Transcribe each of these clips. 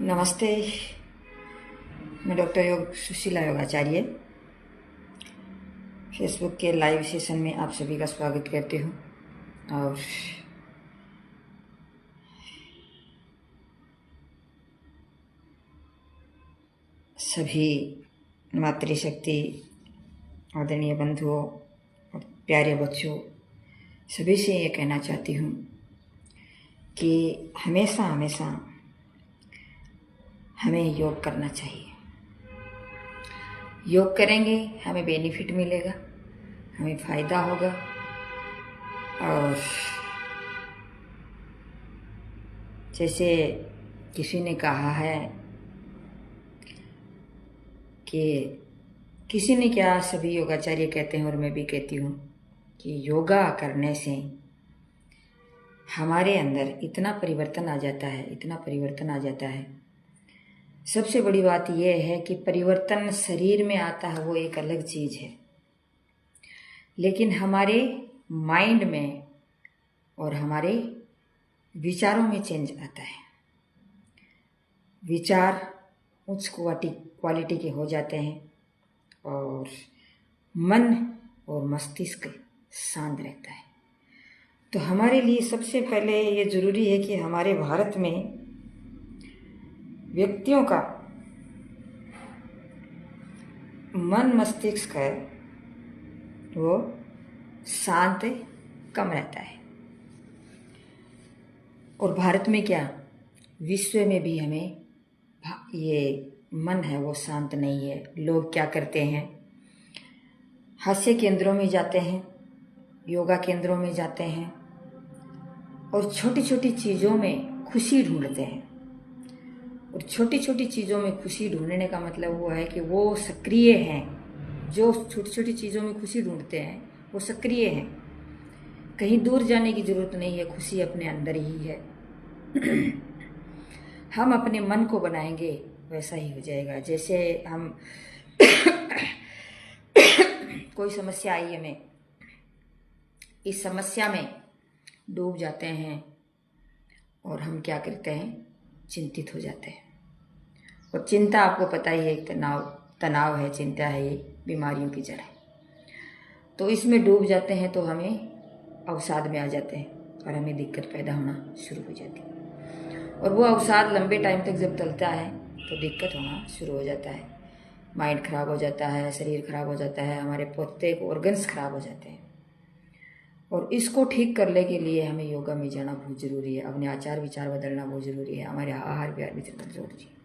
नमस्ते। मैं डॉक्टर योग सुशीला योगाचार्य फेसबुक के लाइव सेशन में आप सभी का स्वागत करती हूँ। और सभी मातृशक्ति आदरणीय बंधुओं और प्यारे बच्चों, सभी से ये कहना चाहती हूँ कि हमेशा हमेशा हमें योग करना चाहिए। योग करेंगे हमें बेनिफिट मिलेगा, हमें फ़ायदा होगा। और जैसे किसी ने कहा है कि किसी ने क्या, सभी योगाचार्य कहते हैं और मैं भी कहती हूँ कि योगा करने से हमारे अंदर इतना परिवर्तन आ जाता है, इतना परिवर्तन आ जाता है। सबसे बड़ी बात यह है कि परिवर्तन शरीर में आता है, वो एक अलग चीज़ है, लेकिन हमारे माइंड में और हमारे विचारों में चेंज आता है। विचार उच्च क्वालिटी के हो जाते हैं और मन और मस्तिष्क शांत रहता है। तो हमारे लिए सबसे पहले ये ज़रूरी है कि हमारे भारत में व्यक्तियों का मन मस्तिष्क है वो शांत कम रहता है। और भारत में क्या, विश्व में भी हमें ये मन है वो शांत नहीं है। लोग क्या करते हैं, हास्य केंद्रों में जाते हैं, योगा केंद्रों में जाते हैं और छोटी छोटी चीज़ों में खुशी ढूंढते हैं। और छोटी छोटी चीज़ों में खुशी ढूंढने का मतलब वो है कि वो सक्रिय हैं। जो छोटी छोटी चीज़ों में खुशी ढूंढते हैं वो सक्रिय हैं। कहीं दूर जाने की ज़रूरत नहीं है, खुशी अपने अंदर ही है। हम अपने मन को बनाएंगे वैसा ही हो जाएगा। जैसे हम कोई समस्या आई हमें, इस समस्या में डूब जाते हैं और हम क्या करते हैं, चिंतित हो जाते हैं। और चिंता आपको पता ही है, एक तनाव है, चिंता है, ये बीमारियों की जड़ है। तो इसमें डूब जाते हैं तो हमें अवसाद में आ जाते हैं और हमें दिक्कत पैदा होना शुरू हो जाती है। और वो अवसाद लंबे टाइम तक जब चलता है तो दिक्कत होना शुरू हो जाता है। माइंड खराब हो जाता है, शरीर खराब हो जाता है, हमारे प्रत्येक ऑर्गन्स खराब हो जाते हैं। और इसको ठीक करने के लिए हमें योगा में जाना बहुत ज़रूरी है। अपने आचार विचार बदलना बहुत ज़रूरी है, हमारे आहार विहार भी जरूरी है।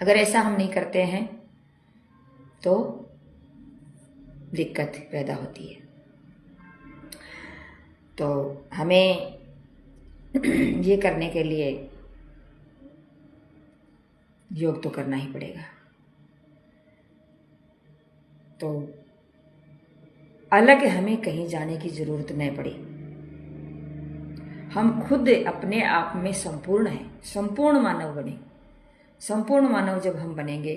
अगर ऐसा हम नहीं करते हैं तो दिक्कत पैदा होती है। तो हमें ये करने के लिए योग तो करना ही पड़ेगा। तो अलग हमें कहीं जाने की जरूरत नहीं पड़ी। हम खुद अपने आप में संपूर्ण हैं, संपूर्ण मानव बने। संपूर्ण मानव जब हम बनेंगे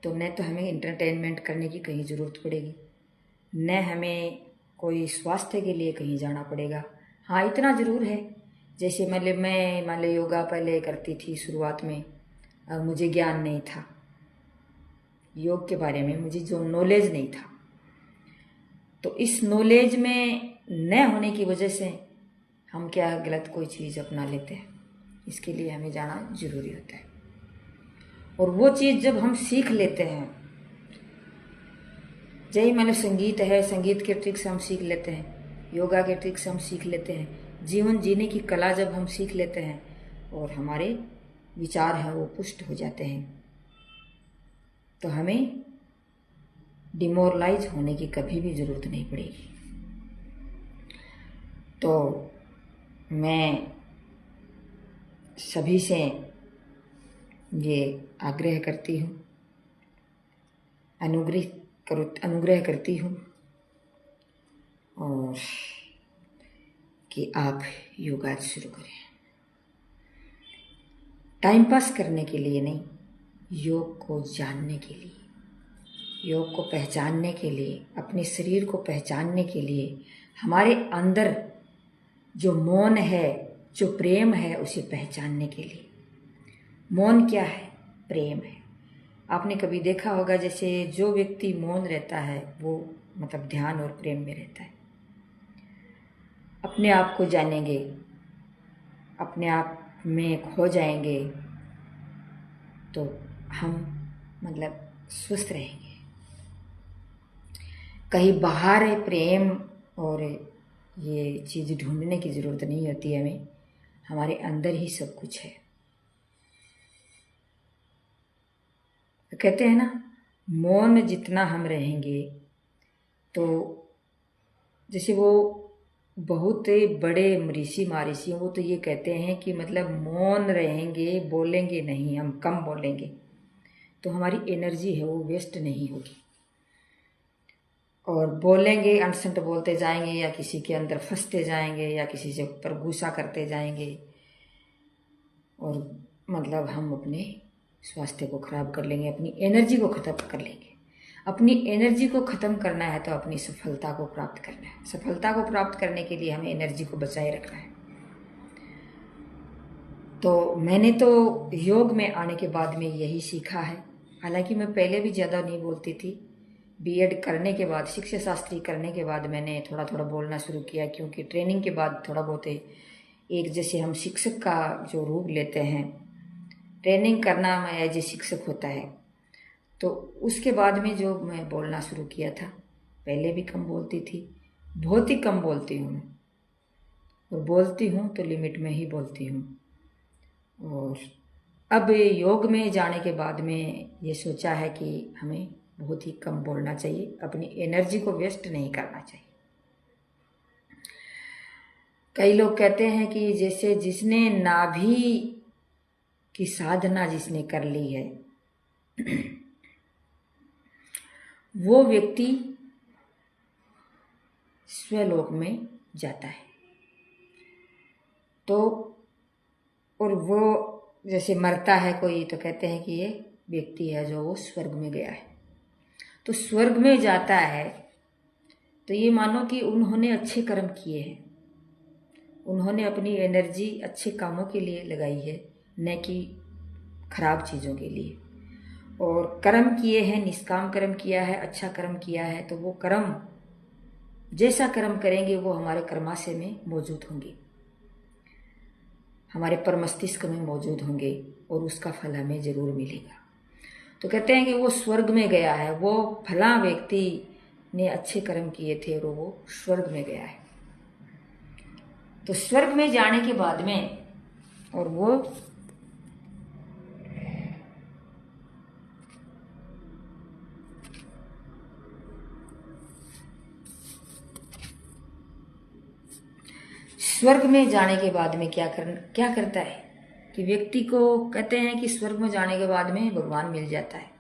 तो न तो हमें इंटरटेनमेंट करने की कहीं ज़रूरत पड़ेगी, न हमें कोई स्वास्थ्य के लिए कहीं जाना पड़ेगा। हाँ, इतना ज़रूर है, जैसे मैं मान लो योगा पहले करती थी शुरुआत में, और मुझे ज्ञान नहीं था योग के बारे में, मुझे जो नॉलेज नहीं था, तो इस नॉलेज में न होने की वजह से हम क्या गलत कोई चीज़ अपना लेते हैं। इसके लिए हमें जाना ज़रूरी होता है। और वो चीज़ जब हम सीख लेते हैं, जैसे मान लो संगीत है, संगीत के ट्रिक्स हम सीख लेते हैं, योगा के ट्रिक्स हम सीख लेते हैं, जीवन जीने की कला जब हम सीख लेते हैं और हमारे विचार हैं वो पुष्ट हो जाते हैं, तो हमें डिमोरलाइज होने की कभी भी ज़रूरत नहीं पड़ेगी। तो मैं सभी से ये आग्रह करती हूँ, अनुग्रह करती हूँ और कि आप योगा शुरू करें। टाइम पास करने के लिए नहीं, योग को जानने के लिए, योग को पहचानने के लिए, अपने शरीर को पहचानने के लिए, हमारे अंदर जो मौन है, जो प्रेम है, उसे पहचानने के लिए। मौन क्या है? प्रेम है। आपने कभी देखा होगा जैसे जो व्यक्ति मौन रहता है वो मतलब ध्यान और प्रेम में रहता है। अपने आप को जानेंगे, अपने आप में खो जाएंगे तो हम मतलब स्वस्थ रहेंगे। कहीं बाहर प्रेम और ये चीज़ ढूंढने की ज़रूरत नहीं होती है हमें, हमारे अंदर ही सब कुछ है। तो कहते हैं ना, मौन जितना हम रहेंगे तो जैसे वो बहुत बड़े ऋषि महर्षि हैं, वो तो ये कहते हैं कि मतलब मौन रहेंगे, बोलेंगे नहीं, हम कम बोलेंगे तो हमारी एनर्जी है वो वेस्ट नहीं होगी। और बोलेंगे अनसंट बोलते जाएंगे या किसी के अंदर फंसते जाएंगे या किसी से ऊपर गुस्सा करते जाएंगे और मतलब हम अपने स्वास्थ्य को खराब कर लेंगे, अपनी एनर्जी को खत्म कर लेंगे। अपनी एनर्जी को ख़त्म करना है तो अपनी सफलता को प्राप्त करना है। सफलता को प्राप्त करने के लिए हमें एनर्जी को बचाए रखना है। तो मैंने तो योग में आने के बाद में यही सीखा है। हालांकि मैं पहले भी ज़्यादा नहीं बोलती थी। बीएड करने के बाद, शिक्षा शास्त्री करने के बाद मैंने थोड़ा थोड़ा बोलना शुरू किया, क्योंकि ट्रेनिंग के बाद थोड़ा बहुत एक जैसे हम शिक्षक का जो रूप लेते हैं, ट्रेनिंग करना में एज ए शिक्षक होता है, तो उसके बाद में जो मैं बोलना शुरू किया था, पहले भी कम बोलती थी, बहुत ही कम बोलती हूँ मैं, और बोलती हूँ तो लिमिट में ही बोलती हूँ। और अब योग में जाने के बाद में ये सोचा है कि हमें बहुत ही कम बोलना चाहिए, अपनी एनर्जी को वेस्ट नहीं करना चाहिए। कई लोग कहते हैं कि जैसे जिसने नाभि की साधना जिसने कर ली है वो व्यक्ति स्वलोक में जाता है। तो और वो जैसे मरता है कोई तो कहते हैं कि ये व्यक्ति है जो वो स्वर्ग में गया है। तो स्वर्ग में जाता है तो ये मानो कि उन्होंने अच्छे कर्म किए हैं, उन्होंने अपनी एनर्जी अच्छे कामों के लिए लगाई है, न कि खराब चीज़ों के लिए। और कर्म किए हैं, निष्काम कर्म किया है, अच्छा कर्म किया है, तो वो कर्म जैसा कर्म करेंगे वो हमारे कर्माशय में मौजूद होंगे, हमारे पर मस्तिष्क में मौजूद होंगे और उसका फल हमें जरूर मिलेगा। तो कहते हैं कि वो स्वर्ग में गया है, वो फला व्यक्ति ने अच्छे कर्म किए थे और वो स्वर्ग में गया है। तो स्वर्ग में जाने के बाद में और वो स्वर्ग में जाने के बाद में क्या करता है कि व्यक्ति को कहते हैं कि स्वर्ग में जाने के बाद में भगवान मिल जाता है,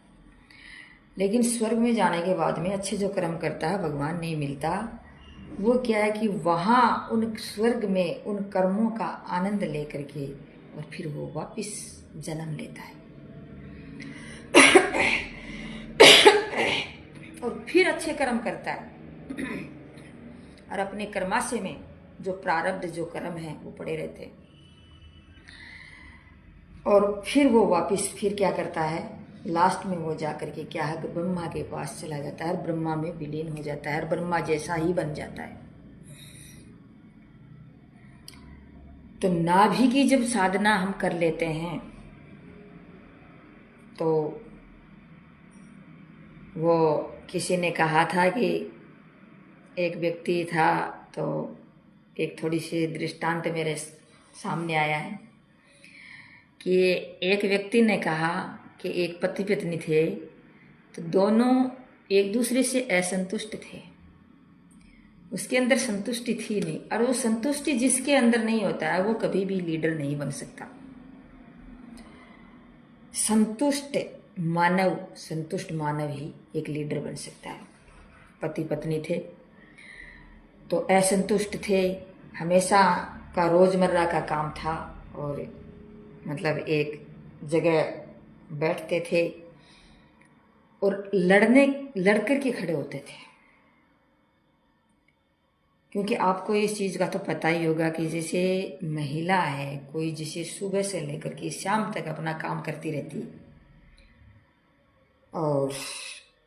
लेकिन स्वर्ग में जाने के बाद में अच्छे जो कर्म करता है भगवान नहीं मिलता। वो क्या है कि वहाँ उन स्वर्ग में उन कर्मों का आनंद लेकर के और फिर वो वापिस जन्म लेता है और फिर अच्छे कर्म करता है और अपने कर्माशय में जो प्रारब्ध जो कर्म है वो पड़े रहते हैं। और फिर वो वापिस फिर क्या करता है, लास्ट में वो जाकर के क्या है, ब्रह्मा के पास चला जाता है, ब्रह्मा में विलीन हो जाता है और ब्रह्मा जैसा ही बन जाता है। तो नाभि की जब साधना हम कर लेते हैं तो वो किसी ने कहा था कि एक व्यक्ति था, तो एक थोड़ी सी दृष्टांत मेरे सामने आया है कि एक व्यक्ति ने कहा कि एक पति पत्नी थे, तो दोनों एक दूसरे से असंतुष्ट थे, उसके अंदर संतुष्टि थी नहीं। और वो संतुष्टि जिसके अंदर नहीं होता है वो कभी भी लीडर नहीं बन सकता। संतुष्ट मानव ही एक लीडर बन सकता है। पति पत्नी थे तो असंतुष्ट थे, हमेशा का रोजमर्रा का काम था और मतलब एक जगह बैठते थे और लड़ कर के खड़े होते थे। क्योंकि आपको इस चीज़ का तो पता ही होगा कि जैसे महिला है, कोई जैसे सुबह से लेकर के शाम तक अपना काम करती रहती है, और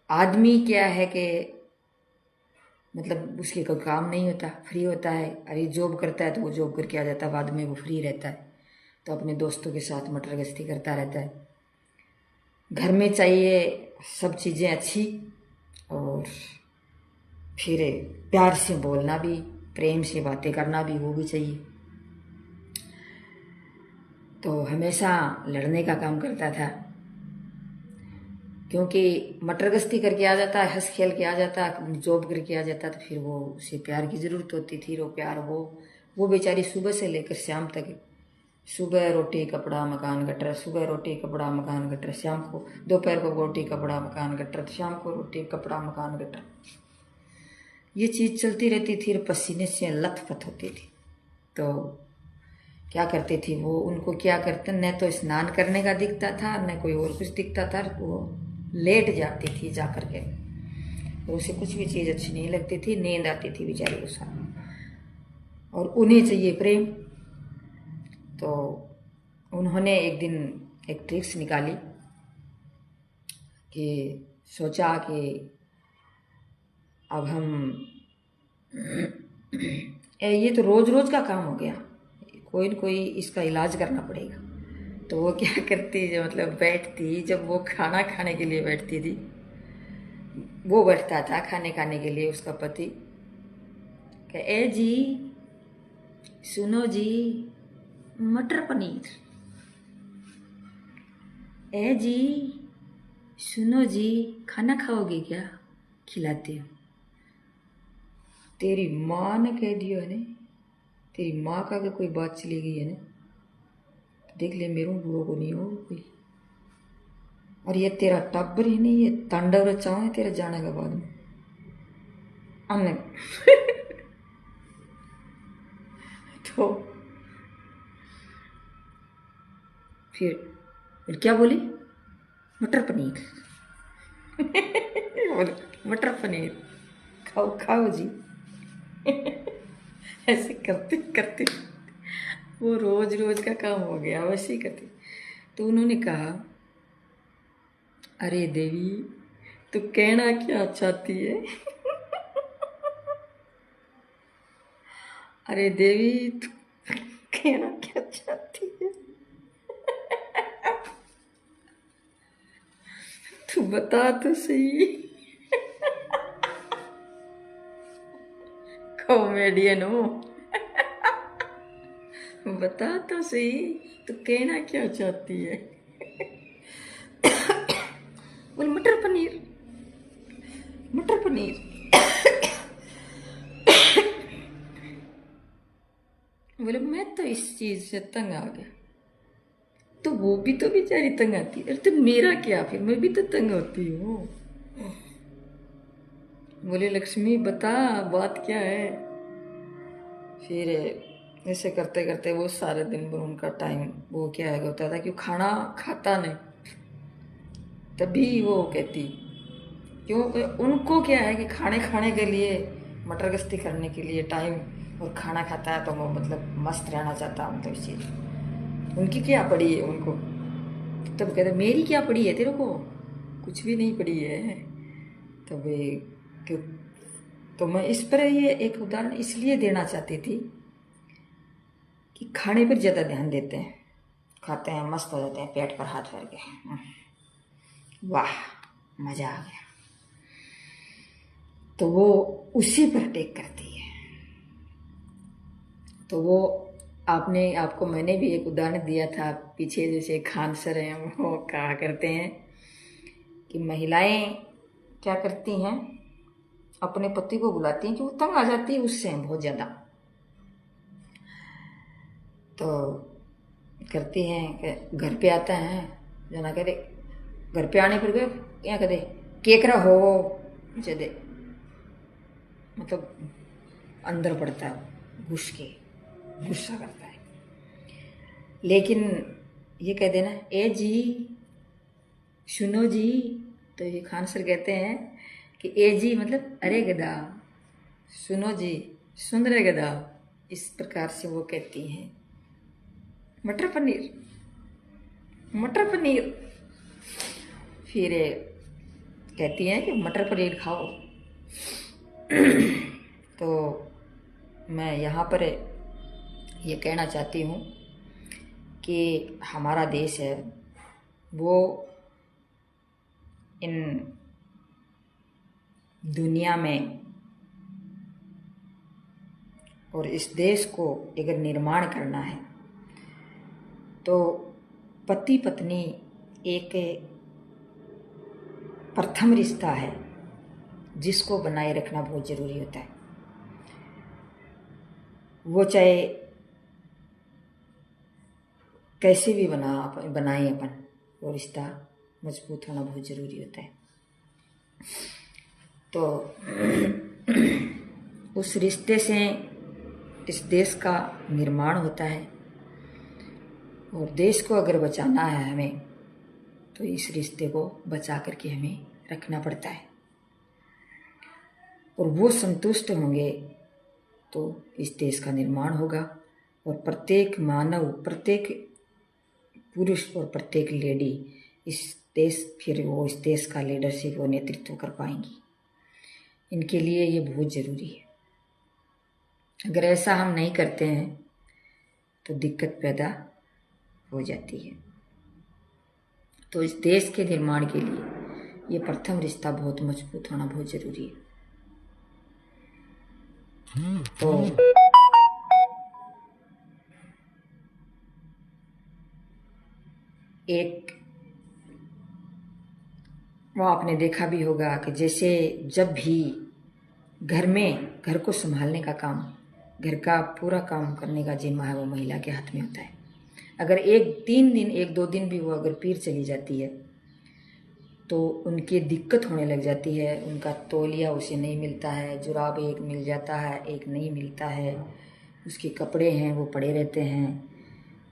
आदमी क्या है कि मतलब उसके कोई काम नहीं होता, फ्री होता है। अरे जॉब करता है तो वो जॉब करके आ जाता है, बाद में वो फ्री रहता है तो अपने दोस्तों के साथ मटर गश्ती करता रहता है। घर में चाहिए सब चीज़ें अच्छी, और फिर प्यार से बोलना भी, प्रेम से बातें करना भी, वो भी चाहिए। तो हमेशा लड़ने का काम करता था, क्योंकि मटर गश्ती करके आ जाता है, हंस खेल के आ जाता, जॉब करके आ जाता, तो फिर वो उसे प्यार की ज़रूरत होती थी। वो प्यार वो बेचारी सुबह से लेकर शाम तक, सुबह रोटी कपड़ा मकान गटर, सुबह रोटी कपड़ा मकान गटर, शाम को दोपहर को रोटी कपड़ा मकान गटर, शाम को रोटी कपड़ा मकान गटर, ये चीज़ चलती रहती थी। और पसीने से लथपथ होती थी। तो क्या करती थी वो, उनको क्या करते, न तो स्नान करने का दिखता था, न कोई और कुछ दिखता था। वो लेट जाती थी जा कर के, और उसे कुछ भी चीज़ अच्छी नहीं लगती थी, नींद आती थी बेचारी को साथ, और उन्हें चाहिए प्रेम। तो उन्होंने एक दिन एक ट्रिक्स निकाली कि सोचा कि अब हम ये तो रोज़ रोज़ का काम हो गया, कोई न कोई इसका इलाज करना पड़ेगा। तो वो क्या करती, जो मतलब बैठती, जब वो खाना खाने के लिए बैठती थी, वो बैठता था खाने खाने के लिए, उसका पति कि ए जी सुनो जी, मटर पनीर, ए जी सुनो जी, खाना खाओगे क्या, खिलाते हो। तेरी माँ ने कह दिया है ने, तेरी माँ का अगर कोई बात चली गई है ना, तो देख ले मेरे बुढ़ो को नहीं हो कोई। और ये तेरा टब्बर ही नहीं, ये तांडव रचाओ है तेरा जाने के बाद में अन्य तो फिर क्या बोली, मटर पनीर बोले मटर पनीर खाओ खाओ जी ऐसे करते करते वो रोज रोज का काम हो गया, वैसे ही करते। तो उन्होंने कहा, अरे देवी तू कहना क्या चाहती है अरे देवी तू कहना क्या चाहती है, तू बता तो सही कॉमेडियन हो बता तो सही, तू कहना क्या चाहती है बोले मटर पनीर, मटर पनीर बोले मैं तो इस चीज से तंग आ गया। तो वो भी तो बेचारी तंग आती है, अरे तो मेरा क्या, फिर मैं भी तो तंग होती हूँ। बोले लक्ष्मी बता बात क्या है। फिर ऐसे करते करते वो सारे दिन भर उनका टाइम वो क्या है होता था कि खाना खाता नहीं, तभी वो कहती, क्यों उनको क्या है कि खाने खाने के लिए, मटर गश्ती करने के लिए टाइम, और खाना खाता है तो वो मतलब मस्त रहना चाहता, मतलब इस चीज़ उनकी क्या पड़ी है उनको। तब कहते मेरी क्या पड़ी है तेरे को, कुछ भी नहीं पड़ी है। तब क्यों, तो मैं इस पर ये एक उदाहरण इसलिए देना चाहती थी कि खाने पर ज़्यादा ध्यान देते हैं, खाते हैं मस्त हो जाते हैं, पेट पर हाथ फेर के वाह मज़ा आ गया, तो वो उसी पर अटैक करती है। तो वो आपको मैंने भी एक उदाहरण दिया था पीछे, जैसे खान सर हैं वो कहा करते हैं कि महिलाएं क्या करती हैं, अपने पति को बुलाती हैं कि वो तंग आ जाती है उससे बहुत ज़्यादा। तो करती हैं कि घर पे आता है जना कहते, घर पे आने पर गए क्या कहते, केकरा हो मुझे दे, मतलब अंदर पड़ता है घुस के, गुस्सा करता है। लेकिन ये कह देना ए जी सुनो जी, तो ये खान सर कहते हैं कि ए जी मतलब अरे गधा, सुनो जी सुन रहे गधा, इस प्रकार से वो कहती हैं मटर पनीर, मटर पनीर। फिर कहती हैं कि मटर पनीर खाओ। तो मैं यहाँ पर ये कहना चाहती हूँ कि हमारा देश है वो इन दुनिया में और इस देश को अगर निर्माण करना है तो पति पत्नी एक प्रथम रिश्ता है जिसको बनाए रखना बहुत ज़रूरी होता है। वो चाहे कैसे भी बनाए अपन, वो रिश्ता मजबूत होना बहुत ज़रूरी होता है। तो उस रिश्ते से इस देश का निर्माण होता है और देश को अगर बचाना है हमें तो इस रिश्ते को बचा करके हमें रखना पड़ता है। और वो संतुष्ट होंगे तो इस देश का निर्माण होगा और प्रत्येक मानव, प्रत्येक पुरुष और प्रत्येक लेडी इस देश का लीडरशिप और नेतृत्व कर पाएंगी। इनके लिए ये बहुत ज़रूरी है। अगर ऐसा हम नहीं करते हैं तो दिक्कत पैदा हो जाती है। तो इस देश के निर्माण के लिए ये प्रथम रिश्ता बहुत मजबूत होना बहुत ज़रूरी है। तो एक वो आपने देखा भी होगा कि जैसे जब भी घर को संभालने का काम, घर का पूरा काम करने का जिम्मा है वो महिला के हाथ में होता है। अगर 1-2 दिन भी वो अगर पीर चली जाती है तो उनकी दिक्कत होने लग जाती है। उनका तौलिया उसे नहीं मिलता है, जुराब एक मिल जाता है, एक नहीं मिलता है, उसके कपड़े हैं वो पड़े रहते हैं,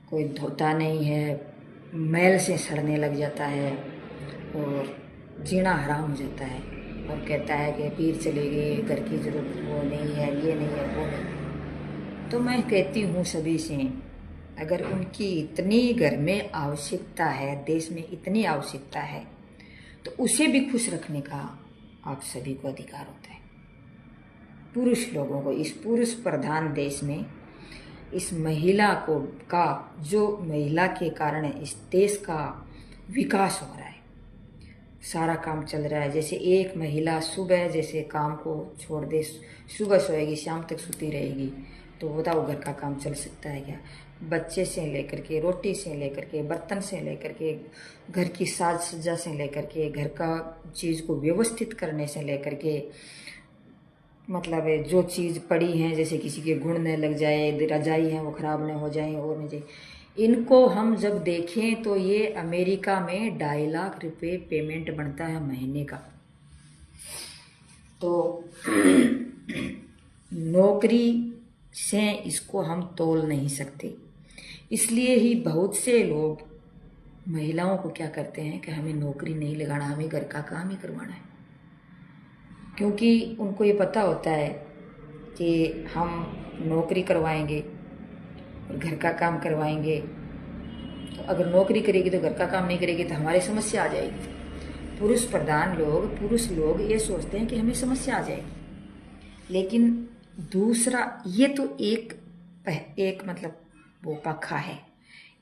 कोई धोता नहीं है, मैल से सड़ने लग जाता है और जीना हराम हो जाता है। और कहता है कि पीर चले गए, घर की ज़रूरत वो नहीं है, ये नहीं है, वो नहीं। तो मैं कहती हूँ सभी से, अगर उनकी इतनी घर में आवश्यकता है, देश में इतनी आवश्यकता है, तो उसे भी खुश रखने का आप सभी को अधिकार होता है। पुरुष लोगों को इस पुरुष प्रधान देश में इस महिला जो महिला के कारण इस देश का विकास हो रहा है, सारा काम चल रहा है। जैसे एक महिला सुबह जैसे काम को छोड़ दे, सुबह सोएगी, शाम तक सोती रहेगी, तो बताओ घर का काम चल सकता है क्या? बच्चे से लेकर के, रोटी से लेकर के, बर्तन से लेकर के, घर की साज सज्जा से लेकर के, घर का चीज़ को व्यवस्थित करने से लेकर के, मतलब जो चीज़ पड़ी हैं, जैसे किसी के गुण न लग जाए, रजाई है वो ख़राब न हो जाए और नहीं जाए, इनको हम जब देखें तो ये अमेरिका में 2.5 लाख रुपए पेमेंट बनता है महीने का। तो नौकरी से इसको हम तोल नहीं सकते। इसलिए ही बहुत से लोग महिलाओं को क्या करते हैं कि हमें नौकरी नहीं लगाना, हमें घर का काम ही करवाना है। क्योंकि उनको ये पता होता है कि हम नौकरी करवाएंगे और घर का काम करवाएंगे, तो अगर नौकरी करेगी तो घर का काम नहीं करेगी तो हमारी समस्या आ जाएगी। पुरुष लोग ये सोचते हैं कि हमें समस्या आ जाएगी। लेकिन दूसरा, ये तो एक मतलब वो पखा है,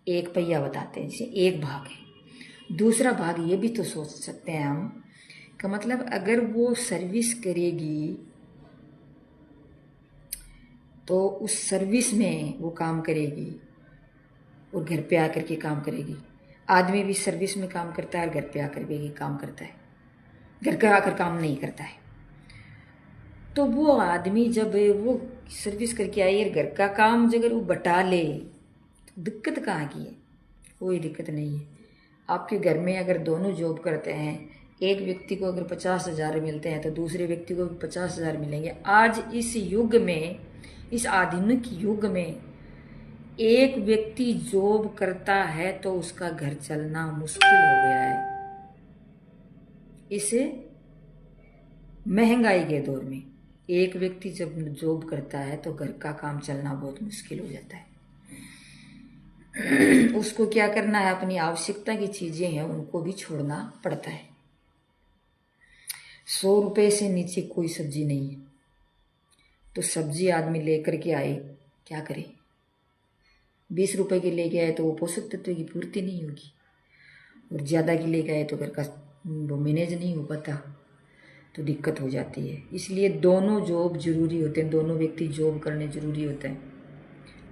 एक पहिया बताते हैं, जैसे एक भाग है। दूसरा भाग ये भी तो सोच सकते हैं हम कि मतलब अगर वो सर्विस करेगी तो उस सर्विस में वो काम करेगी और घर पे आकर के काम करेगी। आदमी भी सर्विस में काम करता है और घर पे आकर भी काम करता है, घर पे आकर काम नहीं करता है। तो वो आदमी जब वो सर्विस करके आई और घर का काम अगर वो बटा ले तो दिक्कत कहाँ की है? कोई दिक्कत नहीं है। आपके घर में अगर दोनों जॉब करते हैं, एक व्यक्ति को अगर 50,000 मिलते हैं तो दूसरे व्यक्ति को भी 50,000 मिलेंगे। आज इस युग में, इस आधुनिक युग में एक व्यक्ति जॉब करता है तो उसका घर चलना मुश्किल हो गया है इस महंगाई के दौर में। एक व्यक्ति जब जॉब करता है तो घर का काम चलना बहुत मुश्किल हो जाता है। उसको क्या करना है, अपनी आवश्यकता की चीजें हैं उनको भी छोड़ना पड़ता है। 100 रुपये से नीचे कोई सब्जी नहीं है, तो सब्जी आदमी लेकर के आए, क्या करे? 20 रुपए की लेके आए तो वो पोषक तत्व की पूर्ति नहीं होगी, और ज़्यादा की लेके आए तो घर का वो मैनेज नहीं हो पाता, तो दिक्कत हो जाती है। इसलिए दोनों जॉब जरूरी होते हैं, दोनों व्यक्ति जॉब करने जरूरी होते हैं,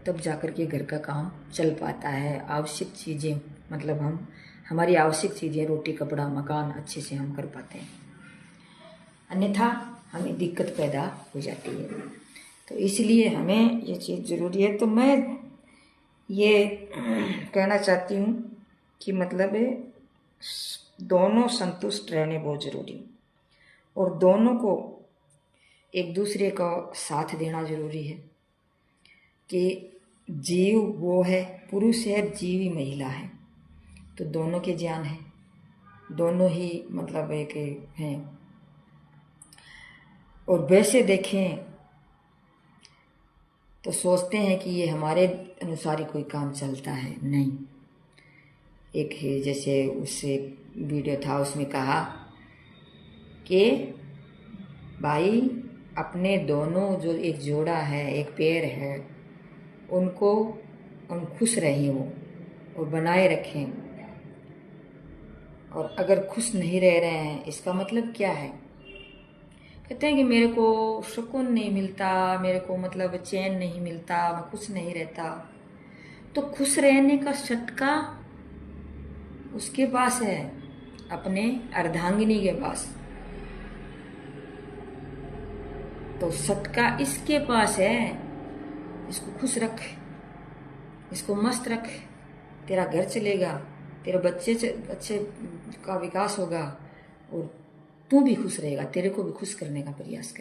तब जाकर के घर का काम चल पाता है। आवश्यक चीज़ें मतलब हमारी आवश्यक चीज़ें, रोटी कपड़ा मकान अच्छे से हम कर पाते हैं, अन्यथा हमें दिक्कत पैदा हो जाती है। तो इसलिए हमें ये चीज़ ज़रूरी है। तो मैं ये कहना चाहती हूँ कि मतलब दोनों संतुष्ट रहने बहुत ज़रूरी है, और दोनों को एक दूसरे का साथ देना ज़रूरी है। कि जीव वो है, पुरुष है, जीवी महिला है, तो दोनों के ज्ञान है, दोनों ही मतलब एक हैं। और वैसे देखें तो सोचते हैं कि ये हमारे अनुसार ही कोई काम चलता है, नहीं। एक है जैसे उससे वीडियो था, उसमें कहा कि भाई अपने दोनों जो एक जोड़ा है, एक पेड़ है, उनको हम खुश रहें वो और बनाए रखें। और अगर खुश नहीं रह रहे हैं, इसका मतलब क्या है? कहते हैं कि मेरे को सुकून नहीं मिलता, मेरे को मतलब चैन नहीं मिलता, मैं खुश नहीं रहता। तो खुश रहने का सटका उसके पास है, अपने अर्धांगिनी के पास। तो सटका इसके पास है, इसको खुश रख, इसको मस्त रख, तेरा घर चलेगा, तेरे बच्चे अच्छे का विकास होगा, और तू भी खुश रहेगा, तेरे को भी खुश करने का प्रयास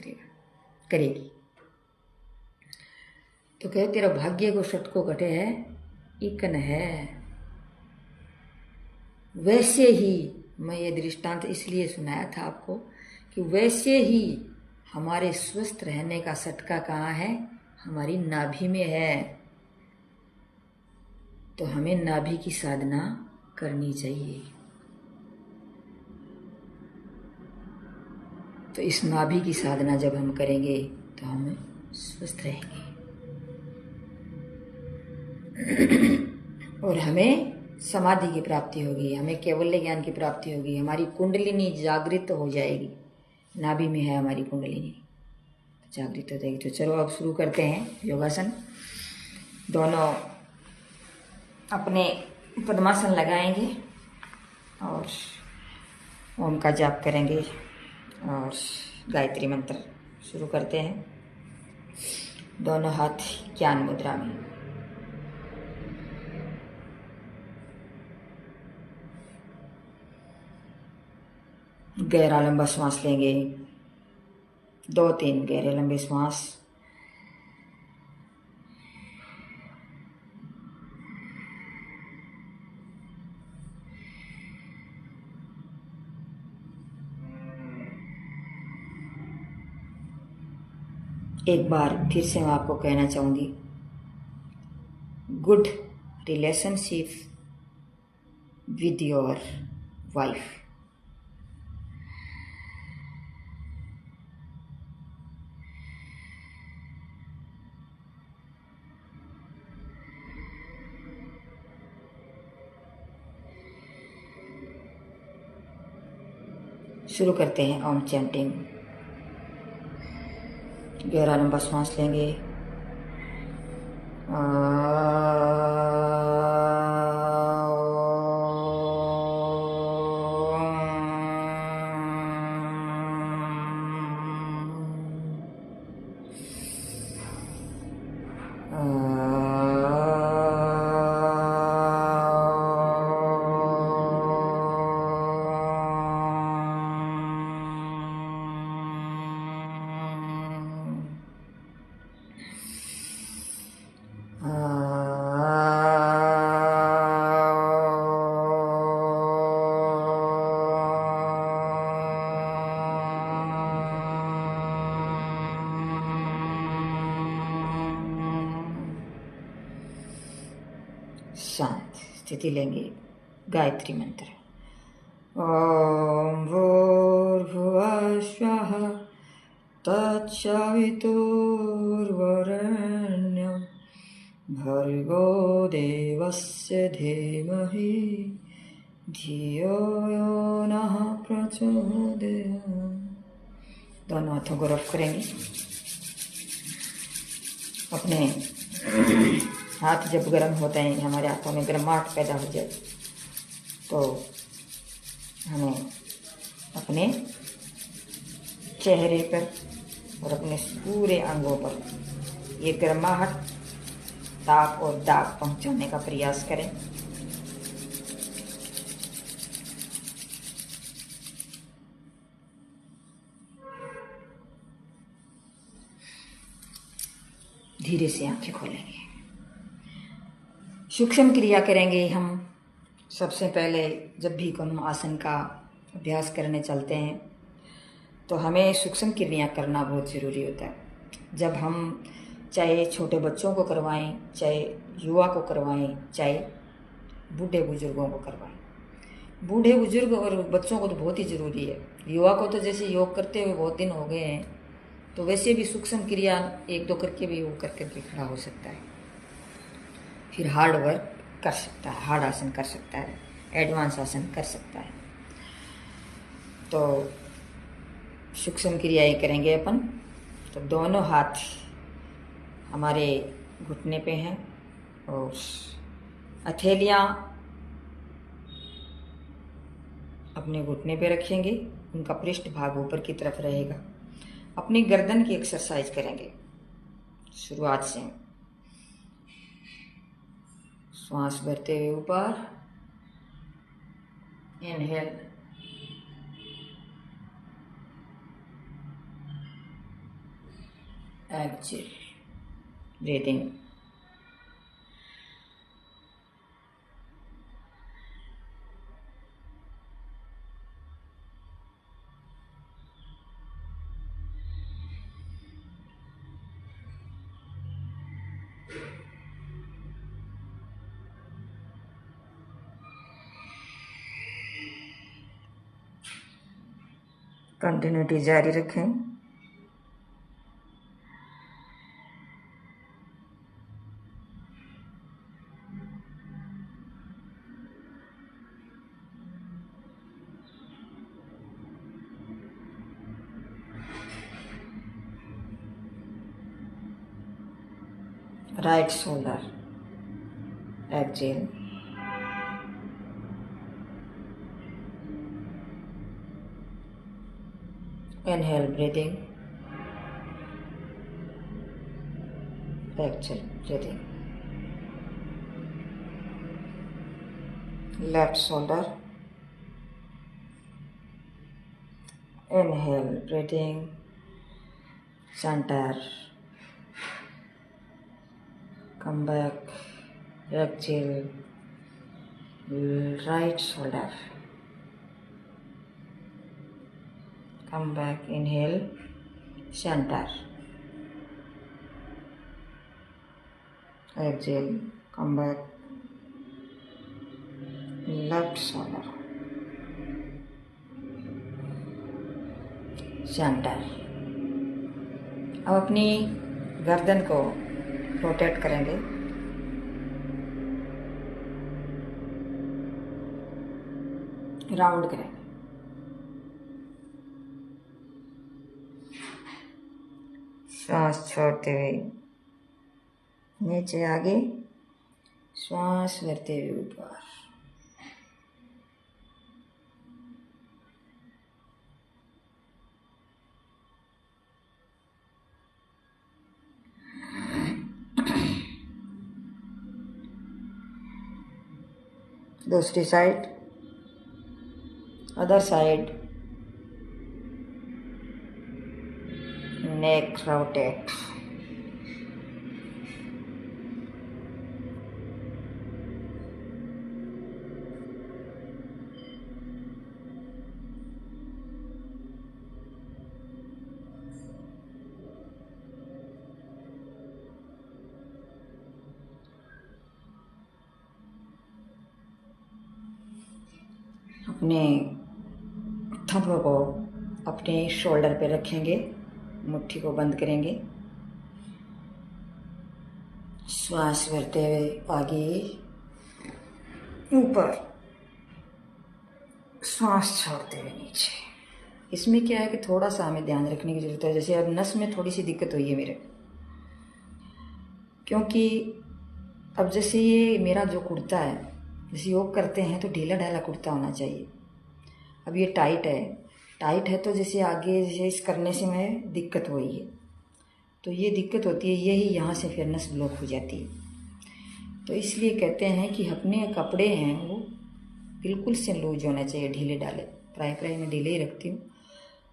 करेगी। तो कहे तेरा भाग्य को सटको घटे है इकन है। वैसे ही मैं ये दृष्टांत इसलिए सुनाया था आपको कि वैसे ही हमारे स्वस्थ रहने का सटका कहाँ है? हमारी नाभि में है। तो हमें नाभि की साधना करनी चाहिए। तो इस नाभि की साधना जब हम करेंगे तो हम स्वस्थ रहेंगे और हमें समाधि की प्राप्ति होगी, हमें कैवल्य ज्ञान की प्राप्ति होगी, हमारी कुंडलिनी जागृत हो जाएगी। नाभि में है हमारी कुंडलिनी, जागृत हो जाएगी। तो चलो अब शुरू करते हैं योगासन। दोनों अपने पद्मासन लगाएंगे और ओम का जाप करेंगे और गायत्री मंत्र शुरू करते हैं। दोनों हाथ ज्ञान मुद्रा में। गहरा लंबा श्वास लेंगे, 2-3 गहरे लंबे श्वास। एक बार फिर से मैं आपको कहना चाहूँगी, good relationship with your wife. शुरू करते हैं ओम चैंटिंग। गहरा लंबा श्वास लेंगे। शांत स्थिति लेंगे। गायत्री मंत्र। ओम भूर्भुवः स्वः तत्सवितुर्वरेण्यं भर्गो देवस्य धीमहि धियो यो नः प्रचोदयात्। दोनों हाथों को रफ करेंगे। अपने हाथ जब गर्म होते हैं, हमारे हाथों में गर्माहट पैदा हो जाए, तो हमें अपने चेहरे पर और अपने पूरे अंगों पर ये गर्माहट, ताप और दाग पहुंचाने का प्रयास करें। धीरे से आंखें खोलेंगे। सूक्ष्म क्रिया करेंगे हम। सबसे पहले जब भी कोई आसन का अभ्यास करने चलते हैं तो हमें सूक्ष्म क्रिया करना बहुत ज़रूरी होता है। जब हम चाहे छोटे बच्चों को करवाएं, चाहे युवा को करवाएं, चाहे बूढ़े बुजुर्गों को करवाएं। बूढ़े बुजुर्ग और बच्चों को तो बहुत ही ज़रूरी है। युवा को तो जैसे योग करते हुए बहुत दिन हो गए हैं, तो वैसे भी सूक्ष्म क्रिया एक दो करके भी योग करके खड़ा हो सकता है। फिर हार्ड वर्क कर सकता है, हार्ड आसन कर सकता है, एडवांस आसन कर सकता है। तो सूक्ष्म क्रियाएं करेंगे अपन। तो दोनों हाथ हमारे घुटने पे हैं और हथेलियाँ अपने घुटने पे रखेंगे। उनका पृष्ठ भाग ऊपर की तरफ रहेगा। अपनी गर्दन की एक्सरसाइज करेंगे शुरुआत से। श्वास भरते हुए ऊपर, इनहेल, एक्सहेल, ब्रीदिंग। कंटिन्यूटी जारी रखें। Right shoulder, exhale, inhale, breathing, exhale, breathing. Left shoulder, inhale, breathing, center, come back, exhale, right shoulder, come back, inhale, center, exhale, come back, left shoulder, centre. अब अपनी गर्दन को rotate करेंगे। Round करेंगे। श्वास छोड़ते हुए नीचे आगे, श्वास भरते हुए ऊपर। दूसरी साइड, अदर साइड, नेक रोटेट। अपने थंभों को अपने शोल्डर पे रखेंगे, मुट्ठी को बंद करेंगे, श्वास भरते हुए आगे ऊपर, श्वास छोड़ते हुए नीचे। इसमें क्या है कि थोड़ा सा हमें ध्यान रखने की ज़रूरत है। जैसे अब नस में थोड़ी सी दिक्कत हुई है मेरे, क्योंकि अब जैसे ये मेरा जो कुर्ता है, जैसे योग करते हैं तो ढीला ढाला कुर्ता होना चाहिए। अब ये टाइट है तो जैसे आगे जैसे इस करने से मैं दिक्कत हुई है, तो ये दिक्कत होती है, यही यहाँ से फिर नस ब्लॉक हो जाती है। तो इसलिए कहते हैं कि अपने कपड़े हैं वो बिल्कुल से लूज होने चाहिए, ढीले डाले। प्राय मैं ढीले ही रखती हूँ,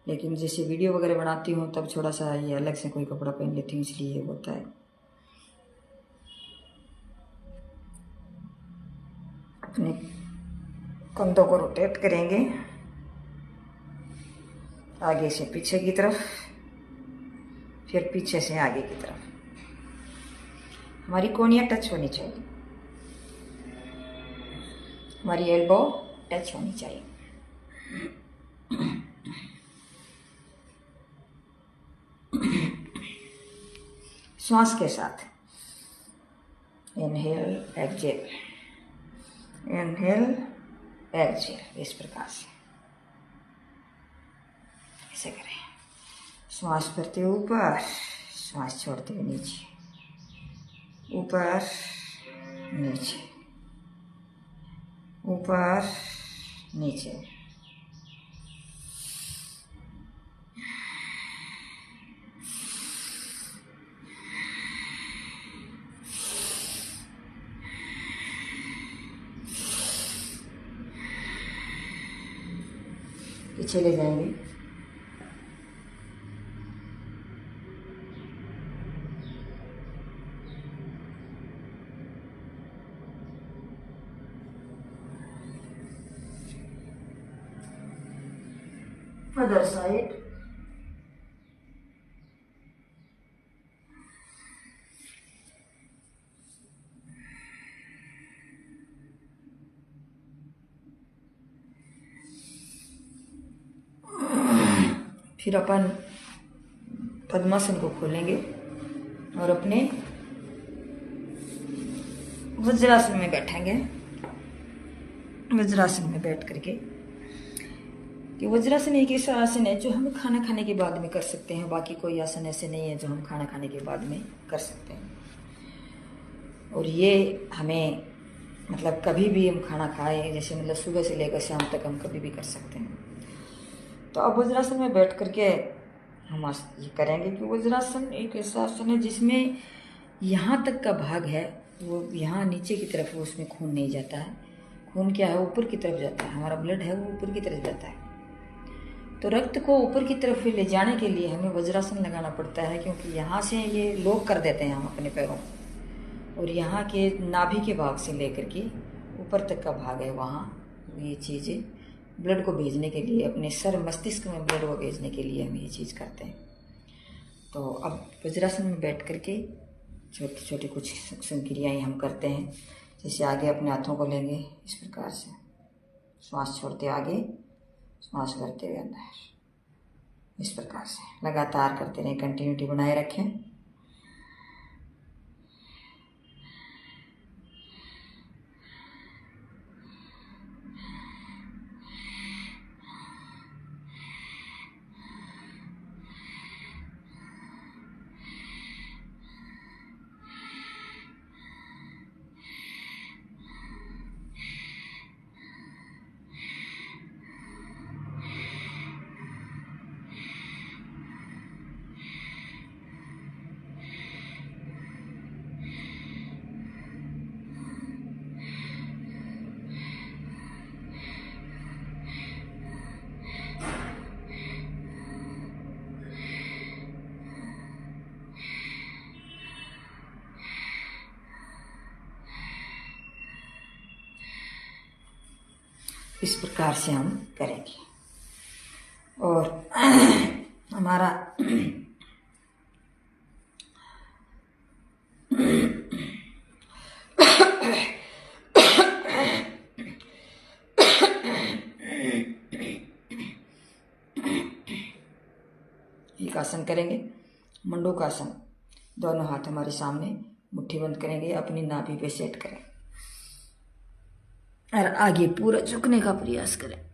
लेकिन जैसे वीडियो वगैरह बनाती हूँ तब थोड़ा सा ये अलग से कोई कपड़ा पहन लेती हूँ, इसलिए ये होता है। अपने कंधों को रोटेट करेंगे आगे से पीछे की तरफ, फिर पीछे से आगे की तरफ। हमारी कोहनियाँ टच होनी चाहिए, हमारी एल्बो टच होनी चाहिए। श्वास के साथ इनहेल एक्सहेल, इनहेल एक्सहेल, इस प्रकार से ऐसे करें। श्वास भरते हुए ऊपर, श्वास छोड़ते हुए नीचे, ऊपर नीचे, ऊपर नीचे। पीछे ले जाएंगे, अदर साइड। फिर अपन पद्मासन को खोलेंगे और अपने वज्रासन में बैठेंगे। वज्रासन में बैठ करके, कि वज्रासन एक ऐसा आसन है जो हम खाना खाने के बाद में कर सकते हैं, बाकी कोई आसन ऐसे नहीं है जो हम खाना खाने के बाद में कर सकते हैं। और ये हमें मतलब कभी भी हम खाना खाएं, जैसे मतलब सुबह से लेकर शाम तक हम कभी भी कर सकते हैं। तो अब वज्रासन में बैठ करके हम ये करेंगे कि वज्रासन एक ऐसा आसन है जिसमें यहाँ तक का भाग है वो यहाँ नीचे की तरफ वो, उसमें खून नहीं जाता है। खून क्या है, ऊपर की तरफ जाता है, हमारा ब्लड है वो ऊपर की तरफ जाता है। तो रक्त को ऊपर की तरफ ले जाने के लिए हमें वज्रासन लगाना पड़ता है, क्योंकि यहाँ से ये लॉक कर देते हैं हम अपने पैरों, और यहाँ के नाभि के भाग से लेकर के ऊपर तक का भाग है वहाँ ये चीज़ें ब्लड को भेजने के लिए, अपने सर मस्तिष्क में ब्लड को भेजने के लिए हम ये चीज़ करते हैं। तो अब वज्रासन में बैठ करके छोटी छोटी कुछ सूक्ष्म क्रियाएँ हम करते हैं। जैसे आगे अपने हाथों को लेंगे इस प्रकार से, श्वास छोड़ते आगे, श्वास करते हुए अंदर, इस प्रकार से लगातार करते रहें, कंटिन्यूटी बनाए रखें। इस प्रकार से हम करेंगे और हमारा भस्त्रिकासन करेंगे, मंडूकासन। दोनों हाथ हमारे सामने, मुट्ठी बंद करेंगे, अपनी नाभि पे सेट करें और आगे पूरा झुकने का प्रयास करें।